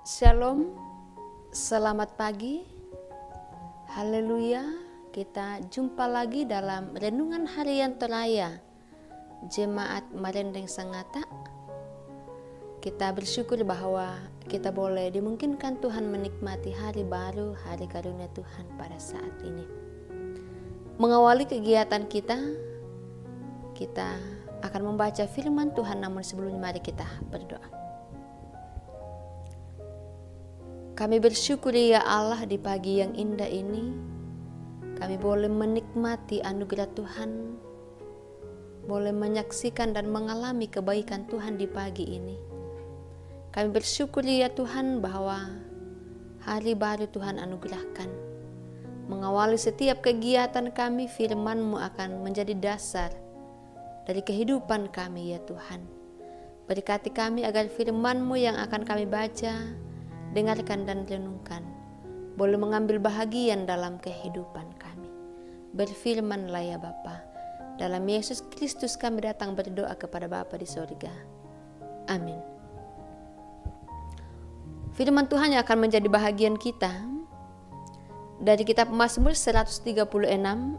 Shalom, selamat pagi, haleluya. Kita jumpa lagi dalam renungan harian Toraya Jemaat Marendeng Sangatta. Kita bersyukur bahwa kita boleh dimungkinkan Tuhan menikmati hari baru, hari karunia Tuhan pada saat ini. Mengawali kegiatan kita akan membaca firman Tuhan, namun sebelumnya mari kita berdoa. Kami bersyukur ya Allah, di pagi yang indah ini kami boleh menikmati anugerah Tuhan, boleh menyaksikan dan mengalami kebaikan Tuhan di pagi ini. Kami bersyukur ya Tuhan bahwa hari baru Tuhan anugerahkan. Mengawali setiap kegiatan kami, firman-Mu akan menjadi dasar dari kehidupan kami ya Tuhan. Berkati kami agar firman-Mu yang akan kami baca, dengarkan dan renungkan, boleh mengambil bahagian dalam kehidupan kami. Berfirmanlah ya Bapa, dalam Yesus Kristus kami datang berdoa kepada Bapa di sorga. Amin. Firman Tuhan yang akan menjadi bahagian kita dari kitab Mazmur 136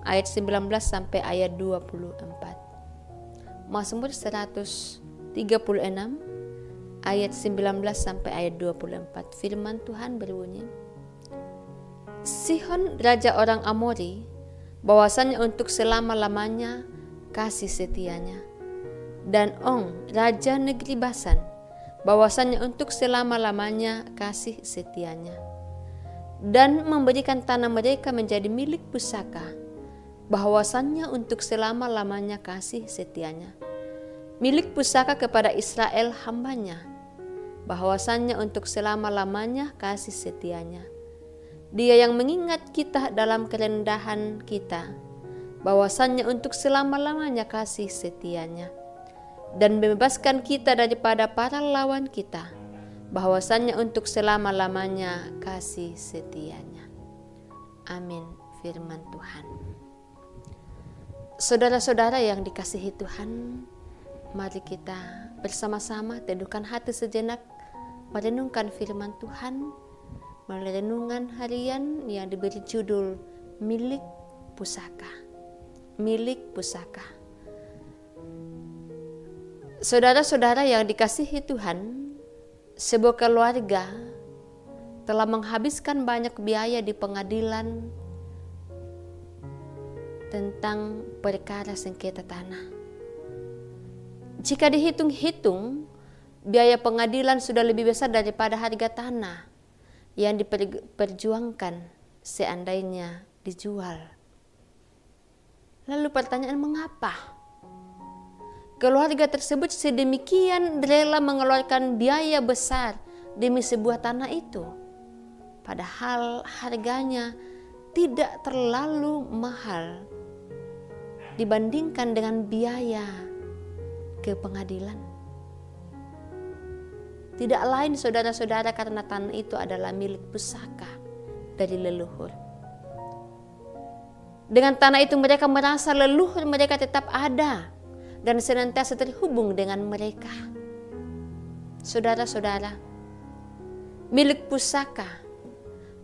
ayat 19 sampai ayat 24. Mazmur 136 ayat 19 sampai ayat 24. Firman Tuhan berbunyi, Sihon raja orang Amori, bahwasanya untuk selama-lamanya kasih setianya, dan Og raja negeri Basan, bahwasanya untuk selama-lamanya kasih setianya, dan memberikan tanah mereka menjadi milik pusaka, bahwasanya untuk selama-lamanya kasih setianya, milik pusaka kepada Israel hambanya, bahwasannya untuk selama-lamanya kasih setianya. Dia yang mengingat kita dalam kerendahan kita, bahwasannya untuk selama-lamanya kasih setianya, dan membebaskan kita daripada para lawan kita, bahwasannya untuk selama-lamanya kasih setianya. Amin. Firman Tuhan. Saudara-saudara yang dikasihi Tuhan, mari kita bersama-sama teduhkan hati sejenak, merenungkan firman Tuhan melalui renungan harian yang diberi judul Milik Pusaka. Milik Pusaka. Saudara-saudara yang dikasihi Tuhan, sebuah keluarga telah menghabiskan banyak biaya di pengadilan tentang perkara sengketa tanah. Jika dihitung-hitung, biaya pengadilan sudah lebih besar daripada harga tanah yang diperjuangkan seandainya dijual. Lalu pertanyaan, mengapa keluarga tersebut sedemikian rela mengeluarkan biaya besar demi sebuah tanah itu, padahal harganya tidak terlalu mahal dibandingkan dengan biaya ke pengadilan? Tidak lain saudara-saudara, karena tanah itu adalah milik pusaka dari leluhur. Dengan tanah itu mereka merasa leluhur mereka tetap ada dan senantiasa terhubung dengan mereka. Saudara-saudara, milik pusaka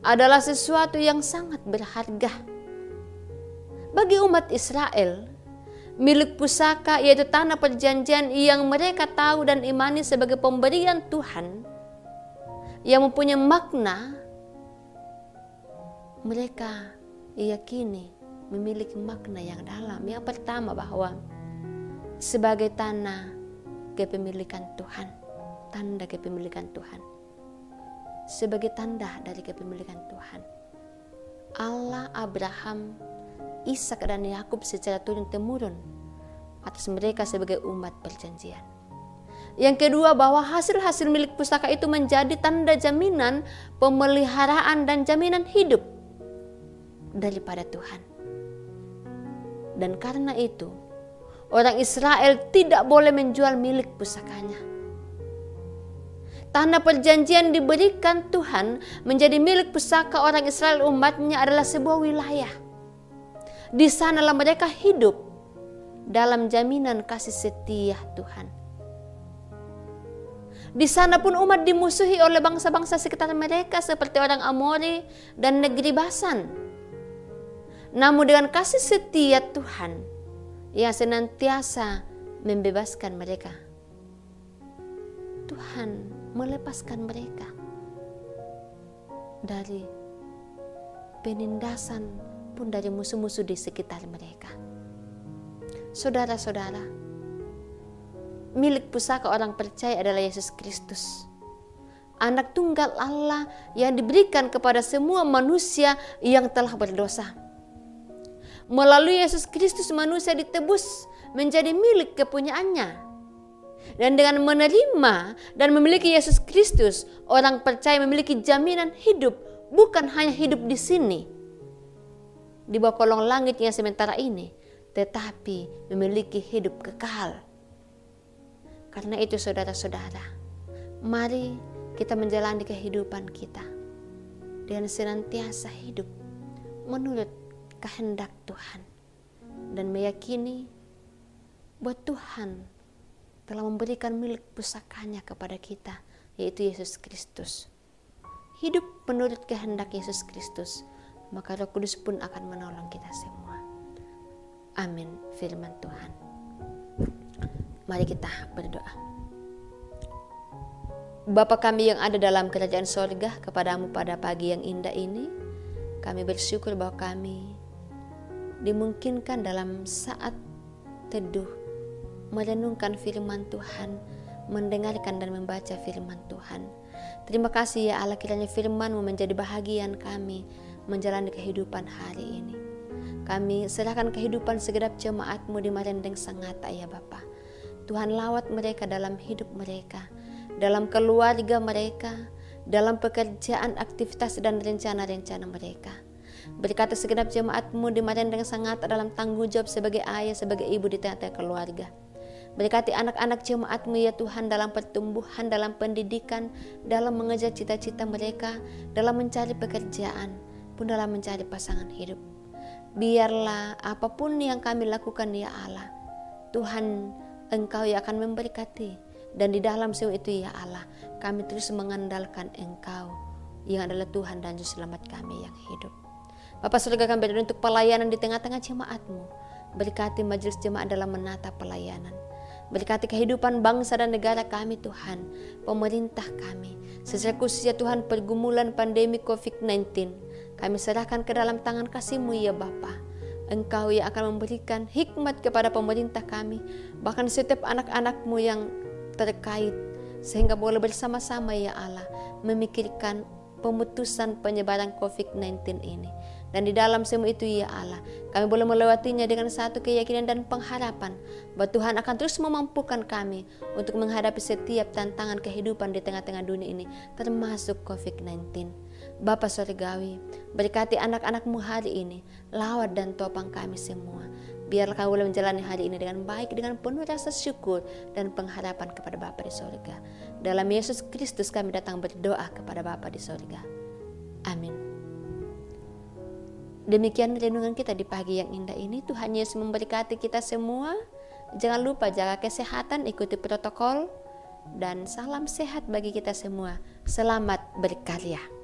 adalah sesuatu yang sangat berharga. Bagi umat Israel, milik pusaka yaitu tanah perjanjian yang mereka tahu dan imani sebagai pemberian Tuhan yang mempunyai makna. Mereka yakini memiliki makna yang dalam. Yang pertama, bahwa sebagai tanah kepemilikan Tuhan, tanda kepemilikan Tuhan, sebagai tanda dari kepemilikan Tuhan. Allah Abraham, Ishak dan Yakub secara turun-temurun atas mereka sebagai umat perjanjian. Yang kedua, bahwa hasil-hasil milik pusaka itu menjadi tanda jaminan pemeliharaan dan jaminan hidup daripada Tuhan. Dan karena itu, orang Israel tidak boleh menjual milik pusakanya. Tanah perjanjian diberikan Tuhan menjadi milik pusaka orang Israel, umatnya, adalah sebuah wilayah. Di sanalah mereka hidup dalam jaminan kasih setia Tuhan. Di sana pun umat dimusuhi oleh bangsa-bangsa sekitar mereka seperti orang Amori dan negeri Basan. Namun dengan kasih setia Tuhan yang senantiasa membebaskan mereka, Tuhan melepaskan mereka dari penindasan pun dari musuh-musuh di sekitar mereka. Saudara-saudara, milik pusaka orang percaya adalah Yesus Kristus, anak tunggal Allah yang diberikan kepada semua manusia yang telah berdosa. Melalui Yesus Kristus manusia ditebus menjadi milik kepunyaannya. Dan dengan menerima dan memiliki Yesus Kristus, orang percaya memiliki jaminan hidup, bukan hanya hidup di sini, di bawah kolong langit yang sementara ini, tetapi memiliki hidup kekal. Karena itu saudara-saudara, mari kita menjalani kehidupan kita dengan senantiasa hidup menurut kehendak Tuhan dan meyakini bahwa Tuhan telah memberikan milik pusakanya kepada kita, yaitu Yesus Kristus. Hidup menurut kehendak Yesus Kristus, maka Roh Kudus pun akan menolong kita semua. Amin. Firman Tuhan. Mari kita berdoa. Bapa kami yang ada dalam kerajaan sorga, kepadamu pada pagi yang indah ini, kami bersyukur bahwa kami dimungkinkan dalam saat teduh merenungkan firman Tuhan, mendengarkan dan membaca firman Tuhan. Terima kasih ya Allah, kiranya firman-Mu menjadi bahagian kami menjalani kehidupan hari ini. Kami serahkan kehidupan segenap jemaat-Mu di Marendeng Sangatta ya Bapa. Tuhan lawat mereka dalam hidup mereka, dalam keluarga mereka, dalam pekerjaan, aktivitas dan rencana-rencana mereka. Berkati segenap jemaat-Mu di Marendeng Sangatta dalam tanggung jawab sebagai ayah, sebagai ibu di tengah-tengah keluarga. Berkati anak-anak jemaat-Mu ya Tuhan dalam pertumbuhan, dalam pendidikan, dalam mengejar cita-cita mereka, dalam mencari pekerjaan, pun dalam mencari pasangan hidup. Biarlah apapun yang kami lakukan ya Allah, Tuhan Engkau yang akan memberkati. Dan di dalam semua itu ya Allah, kami terus mengandalkan Engkau yang adalah Tuhan dan Juru Selamat kami yang hidup. Bapa surga, kami berdoa untuk pelayanan di tengah-tengah jemaat-Mu. Berkati majelis jemaat dalam menata pelayanan. Berkati kehidupan bangsa dan negara kami Tuhan, pemerintah kami. Secara khusus ya Tuhan, pergumulan pandemi COVID-19, kami serahkan ke dalam tangan kasih-Mu ya Bapa. Engkau yang akan memberikan hikmat kepada pemerintah kami, bahkan setiap anak-anak-Mu yang terkait, sehingga boleh bersama-sama ya Allah memikirkan pemutusan penyebaran COVID-19 ini. Dan di dalam semua itu ya Allah, kami boleh melewatinya dengan satu keyakinan dan pengharapan bahwa Tuhan akan terus memampukan kami untuk menghadapi setiap tantangan kehidupan di tengah-tengah dunia ini, termasuk COVID-19. Bapa Surgawi, berkati anak-anak-Mu hari ini, lawat dan topang kami semua. Biarlah kami boleh menjalani hari ini dengan baik, dengan penuh rasa syukur dan pengharapan kepada Bapa di surga. Dalam Yesus Kristus kami datang berdoa kepada Bapa di surga. Amin. Demikian renungan kita di pagi yang indah ini. Tuhan Yesus memberkati kita semua. Jangan lupa jaga kesehatan, ikuti protokol, dan salam sehat bagi kita semua. Selamat berkarya.